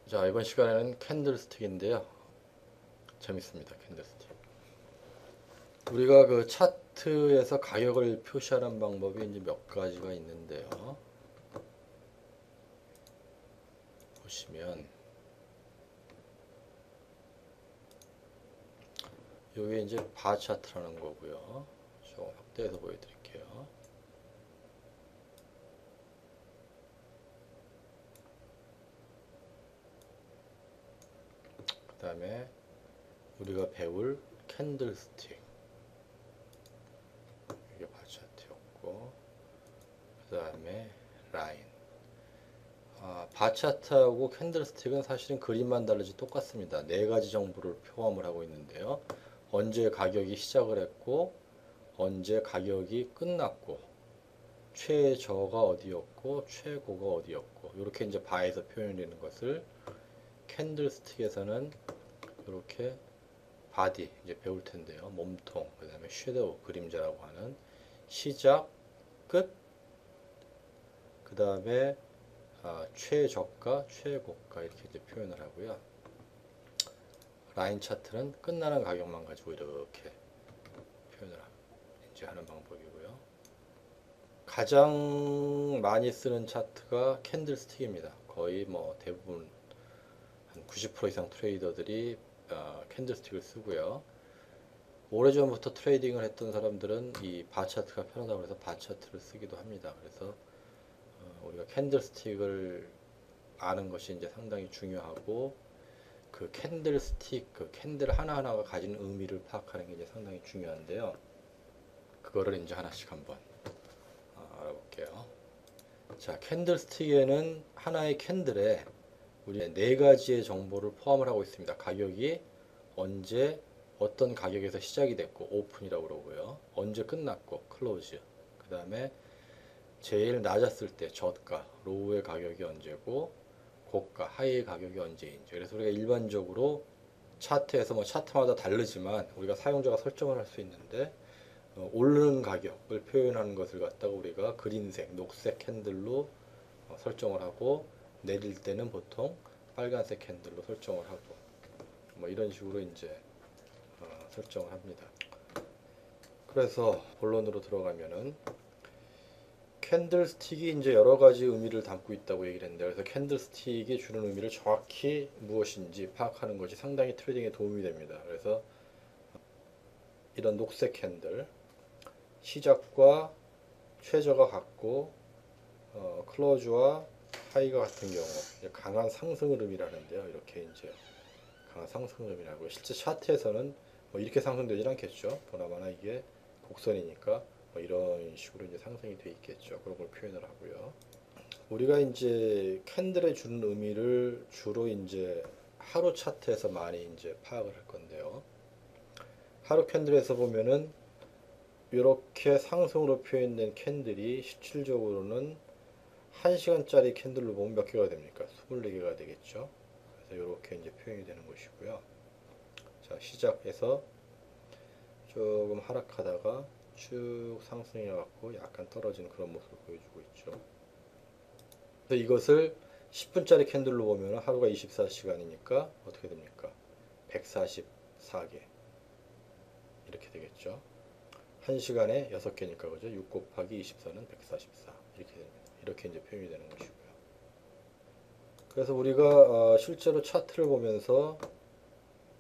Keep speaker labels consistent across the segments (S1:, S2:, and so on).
S1: 자, 이번 시간에는 캔들스틱인데요. 재밌습니다. 캔들스틱. 우리가 그 차트에서 가격을 표시하는 방법이 이제 몇 가지가 있는데요. 보시면 이게 이제 바 차트라는 거고요. 좀 확대해서 보여드릴게요. 그 다음에 우리가 배울 캔들스틱, 이게 바 차트였고, 그 다음에 라인. 바 차트하고 캔들스틱은 사실은 그림만 다르지 똑같습니다. 네 가지 정보를 포함을 하고 있는데요. 언제 가격이 시작을 했고, 언제 가격이 끝났고, 최저가 어디였고, 최고가 어디였고, 이렇게 이제 바에서 표현되는 것을 캔들스틱에서는 이렇게 바디 이제 배울 텐데요. 몸통, 그 다음에 섀도우 그림자라고 하는 시작, 끝, 그 다음에 최저가, 최고가 이렇게 이제 표현을 하고요. 라인 차트는 끝나는 가격만 가지고 이렇게 표현을 이제 하는 방법이고요. 가장 많이 쓰는 차트가 캔들스틱입니다. 거의 뭐 대부분 한 90% 이상 트레이더들이 캔들스틱을 쓰고요. 오래전부터 트레이딩을 했던 사람들은 이 바 차트가 편하다고 해서 바 차트를 쓰기도 합니다. 그래서 우리가 캔들스틱을 아는 것이 이제 상당히 중요하고, 그 캔들스틱, 그 캔들 하나하나가 가진 의미를 파악하는 게 이제 상당히 중요한데요. 그거를 이제 하나씩 한번 알아볼게요. 자, 캔들스틱에는 하나의 캔들에 우리 네 가지의 정보를 포함을 하고 있습니다. 가격이 언제 어떤 가격에서 시작이 됐고, 오픈이라고 그러고요. 언제 끝났고, 클로즈. 그 다음에 제일 낮았을 때 저가, 로우의 가격이 언제고, 고가, 하이의 가격이 언제인지. 그래서 우리가 일반적으로 차트에서 뭐 차트마다 다르지만 우리가 사용자가 설정을 할 수 있는데, 오르는 가격을 표현하는 것을 갖다가 우리가 그린색, 녹색 캔들로 설정을 하고, 내릴 때는 보통 빨간색 캔들로 설정을 하고, 뭐 이런 식으로 이제 설정을 합니다. 그래서 본론으로 들어가면은 캔들스틱이 이제 여러 가지 의미를 담고 있다고 얘기를 했는데, 그래서 캔들스틱이 주는 의미를 정확히 무엇인지 파악하는 것이 상당히 트레이딩에 도움이 됩니다. 그래서 이런 녹색 캔들, 시작과 최저가 같고 클로즈와 하이가 같은 경우 강한 상승을 의미하는데요. 이렇게 이제 강한 상승을 의미하고, 실제 차트에서는 뭐 이렇게 상승되진 않겠죠. 보나마나 이게 곡선이니까 뭐 이런 식으로 이제 상승이 돼 있겠죠. 그런 걸 표현을 하고요. 우리가 이제 캔들에 주는 의미를 주로 이제 하루 차트에서 많이 이제 파악을 할 건데요. 하루 캔들에서 보면은 이렇게 상승으로 표현된 캔들이 실질적으로는 1시간짜리 캔들로 보면 몇 개가 됩니까? 24개가 되겠죠. 그래서 이렇게 이제 표현이 되는 것이고요. 자, 시작해서 조금 하락하다가 쭉 상승해 갖고 약간 떨어지는 그런 모습을 보여주고 있죠. 그래서 이것을 10분짜리 캔들로 보면 하루가 24시간이니까 어떻게 됩니까? 144개 이렇게 되겠죠. 1시간에 6개니까 그죠? 6 곱하기 24는 144 이렇게 됩니다. 이렇게 이제 표현이 되는 것이고요. 그래서 우리가 실제로 차트를 보면서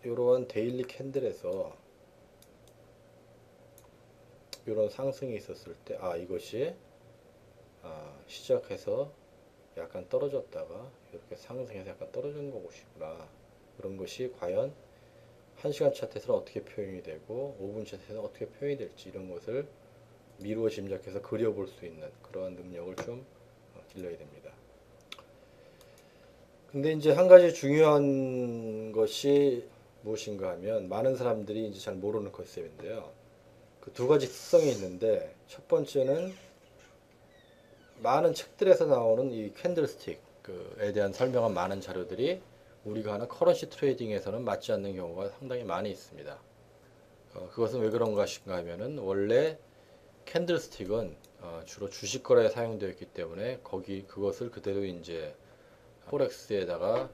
S1: 이러한 데일리 캔들에서 이런 상승이 있었을 때 이것이 시작해서 약간 떨어졌다가 이렇게 상승해서 약간 떨어지는 것이구나. 그런 것이 과연 1시간 차트에서는 어떻게 표현이 되고 5분 차트에서는 어떻게 표현이 될지, 이런 것을 미루어 짐작해서 그려볼 수 있는 그러한 능력을 좀 길러야 됩니다. 근데 이제 한 가지 중요한 것이 무엇인가 하면, 많은 사람들이 이제 잘 모르는 컨셉인데요. 그 두 가지 특성이 있는데, 첫 번째는 많은 책들에서 나오는 이 캔들스틱에 대한 설명한 많은 자료들이 우리가 하는 커런시 트레이딩에서는 맞지 않는 경우가 상당히 많이 있습니다. 그것은 왜 그런가 하면은, 원래 캔들스틱은 주로 주식 거래에 사용되었기 때문에 그것을 그대로 이제 포렉스에다가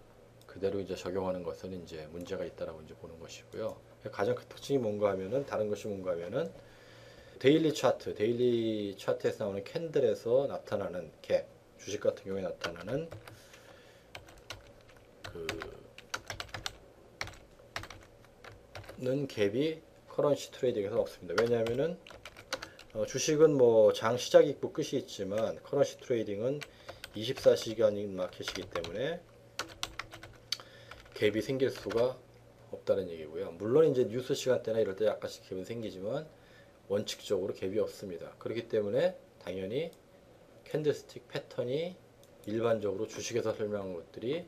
S1: 그대로 이제 적용하는 것은 이제 문제가 있다라고 이제 보는 것이고요. 가장 큰 특징이 뭔가 하면은 다른 것이 뭔가 하면은 데일리 차트에서 나오는 캔들에서 나타나는 갭, 주식 같은 경우에 나타나는 는 갭이 커런시 트레이딩에서 없습니다. 왜냐하면은 주식은 뭐 장 시작이 있고 끝이 있지만 커런시 트레이딩은 24시간인 마켓이기 때문에 갭이 생길 수가 없다는 얘기고요. 물론 이제 뉴스 시간대나 이럴 때 약간씩 갭은 생기지만 원칙적으로 갭이 없습니다. 그렇기 때문에 당연히 캔들스틱 패턴이 일반적으로 주식에서 설명한 것들이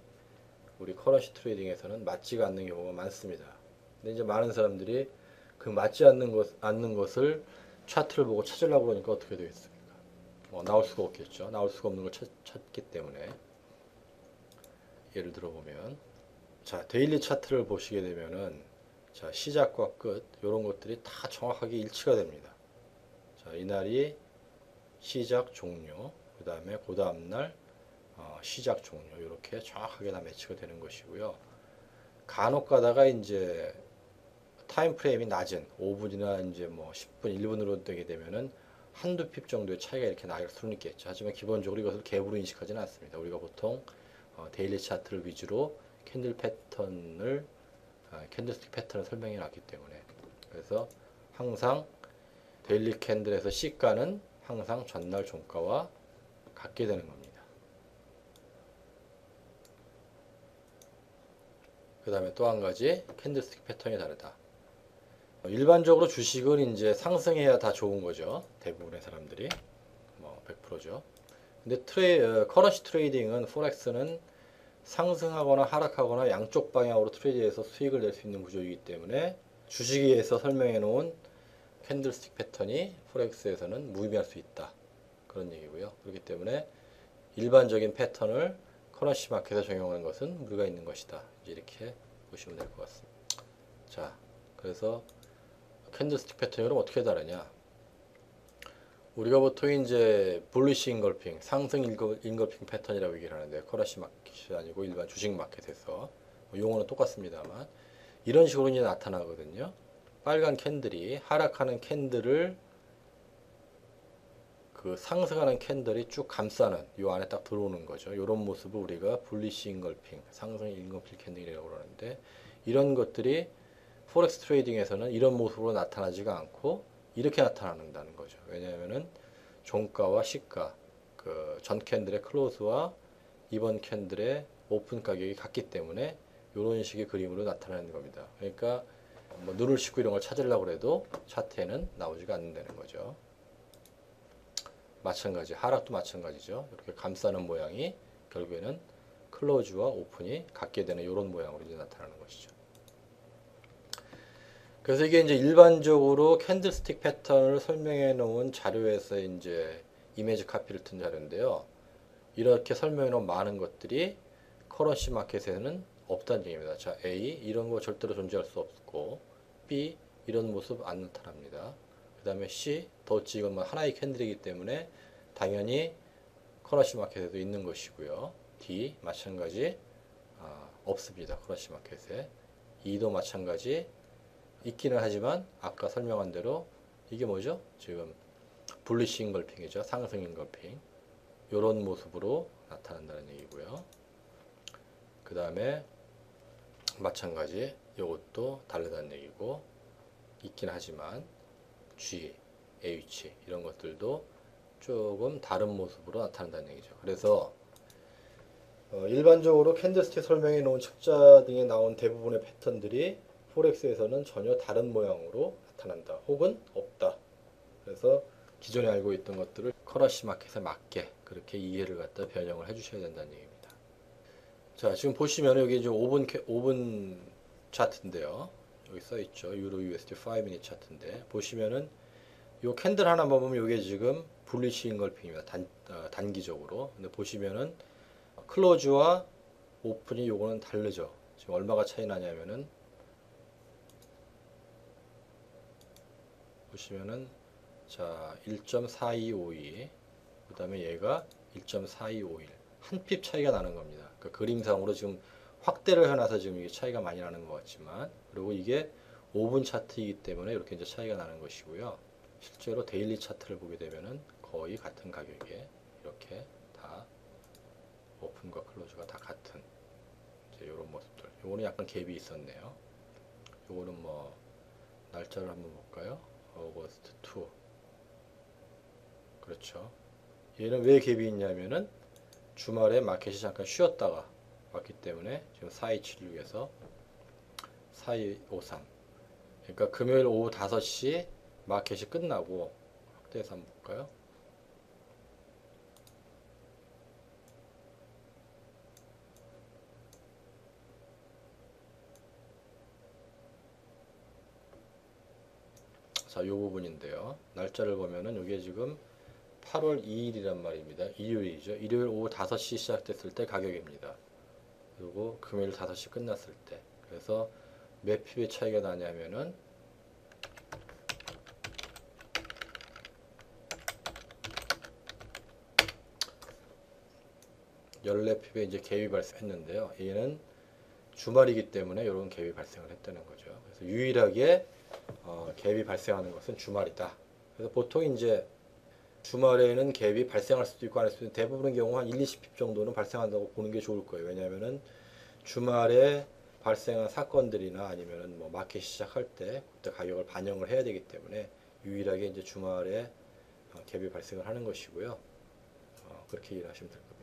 S1: 우리 커런시 트레이딩에서는 맞지가 않는 경우가 많습니다. 근데 이제 많은 사람들이 그 맞지 않는 것을 차트를 보고 찾으려고 그러니까 어떻게 되겠습니까? 나올 수가 없겠죠. 나올 수가 없는 걸 찾기 때문에. 예를 들어 보면, 자, 데일리 차트를 보시게 되면은, 자, 시작과 끝, 이런 것들이 다 정확하게 일치가 됩니다. 자, 이날이 시작, 종료, 그 다음에 그 다음날 시작, 종료, 이렇게 정확하게 다 매치가 되는 것이고요. 간혹 가다가 이제 타임 프레임이 낮은 5분이나 이제 뭐 10분, 1분으로 되게 되면은 한두 핍 정도의 차이가 이렇게 날 수는 있겠죠. 하지만 기본적으로 이것을 갭으로 인식하지는 않습니다. 우리가 보통 데일리 차트를 위주로 캔들스틱 패턴을 설명해 놨기 때문에. 그래서 항상 데일리 캔들에서 C가는 항상 전날 종가와 같게 되는 겁니다. 그 다음에 또 한 가지 캔들스틱 패턴이 다르다. 일반적으로 주식은 이제 상승해야 다 좋은 거죠. 대부분의 사람들이 뭐 100%죠. 근데 커런시 트레이딩은 포렉스는 상승하거나 하락하거나 양쪽 방향으로 트레이드해서 수익을 낼 수 있는 구조이기 때문에 주식에서 설명해 놓은 캔들스틱 패턴이 포렉스에서는 무의미할 수 있다. 그런 얘기고요. 그렇기 때문에 일반적인 패턴을 커런시 마켓에 적용하는 것은 무리가 있는 것이다. 이렇게 보시면 될 것 같습니다. 자, 그래서 캔들스틱 패턴이 그럼 어떻게 다르냐? 우리가 보통 이제 bullish engulfing, 상승 engulfing 패턴이라고 얘기를 하는데 커런시 마켓이 아니고 일반 주식 마켓에서 용어는 똑같습니다만 이런 식으로 이제 나타나거든요. 빨간 캔들이 하락하는 캔들을 그 상승하는 캔들이 쭉 감싸는 요 안에 딱 들어오는 거죠. 이런 모습을 우리가 bullish engulfing, 상승 engulfing 캔들이라고 그러는데 이런 것들이 포렉스 트레이딩에서는 이런 모습으로 나타나지가 않고 이렇게 나타난다는 거죠. 왜냐하면은 종가와 시가, 그 전 캔들의 클로즈와 이번 캔들의 오픈 가격이 같기 때문에 이런 식의 그림으로 나타나는 겁니다. 그러니까 뭐 누를 싣고 이런 걸 찾으려고 해도 차트에는 나오지가 않는다는 거죠. 마찬가지, 하락도 마찬가지죠. 이렇게 감싸는 모양이 결국에는 클로즈와 오픈이 같게 되는 이런 모양으로 이제 나타나는 것이죠. 그래서 이게 이제 일반적으로 캔들스틱 패턴을 설명해 놓은 자료에서 이제 이미지 카피를 튼 자료인데요. 이렇게 설명해 놓은 많은 것들이 커런시 마켓에는 없다는 얘기입니다. 자, A, 이런 거 절대로 존재할 수 없고, B, 이런 모습 안 나타납니다. 그 다음에 C, 더치 이건 뭐 하나의 캔들이기 때문에 당연히 커런시 마켓에도 있는 것이고요. D, 마찬가지, 없습니다. 커런시 마켓에. E도 마찬가지, 있기는 하지만 아까 설명한 대로 이게 뭐죠? 지금 불리시 인걸핑이죠. 상승 인걸핑. 이런 모습으로 나타난다는 얘기고요. 그 다음에 마찬가지 이것도 다르다는 얘기고 있긴 하지만 G, H 이런 것들도 조금 다른 모습으로 나타난다는 얘기죠. 그래서 일반적으로 캔들스틱 설명해 놓은 책자 등에 나온 대부분의 패턴들이 포렉스에서는 전혀 다른 모양으로 나타난다. 혹은 없다. 그래서 기존에 알고 있던 것들을 커런시 마켓에 맞게 그렇게 이해를 갖다 변형을 해주셔야 된다는 얘기입니다. 자, 지금 보시면 여기 이제 5분 차트인데요. 여기 써 있죠. 유로 USD 5미닛 차트인데 보시면은 요 캔들 하나만 보면 이게 지금 불리시 인걸핑입니다. 단기적으로. 근데 보시면은 클로즈와 오픈이 요거는 다르죠. 지금 얼마가 차이 나냐면은 보시면은 자 1.4252 그 다음에 얘가 1.4251 한 핍 차이가 나는 겁니다. 그러니까 그림상으로 지금 확대를 해놔서 지금 이게 차이가 많이 나는 것 같지만, 그리고 이게 5분 차트이기 때문에 이렇게 이제 차이가 나는 것이고요. 실제로 데일리 차트를 보게 되면은 거의 같은 가격에 이렇게 다 오픈과 클로즈가 다 같은 이제 이런 모습들. 요거는 약간 갭이 있었네요. 요거는 뭐 날짜를 한번 볼까요? 오거스트 2. 그렇죠. 얘는 왜 갭이 있냐면은 주말에 마켓이 잠깐 쉬었다가 왔기 때문에 지금 4276에서 4253. 그러니까 금요일 오후 5시 마켓이 끝나고 확대해서 한번 볼까요? 자, 이 부분인데요. 날짜를 보면은 이게 지금 8월 2일이란 말입니다. 일요일이죠. 일요일 오후 5시 시작됐을 때 가격입니다. 그리고 금요일 5시 끝났을 때. 그래서 몇 핍의 차이가 나냐면은 14핍의 이제 갭이 발생했는데요. 얘는 주말이기 때문에 이런 갭이 발생을 했다는 거죠. 그래서 유일하게 갭이 발생하는 것은 주말이다. 그래서 보통 이제 주말에는 갭이 발생할 수도 있고 안 할 수도 있는데 대부분의 경우 한 1, 20핍 정도는 발생한다고 보는 게 좋을 거예요. 왜냐하면은 주말에 발생한 사건들이나 아니면은 뭐 마켓 시작할 때 그때 가격을 반영을 해야 되기 때문에 유일하게 이제 주말에 갭이 발생을 하는 것이고요. 그렇게 이해하시면 될 것 같습니다.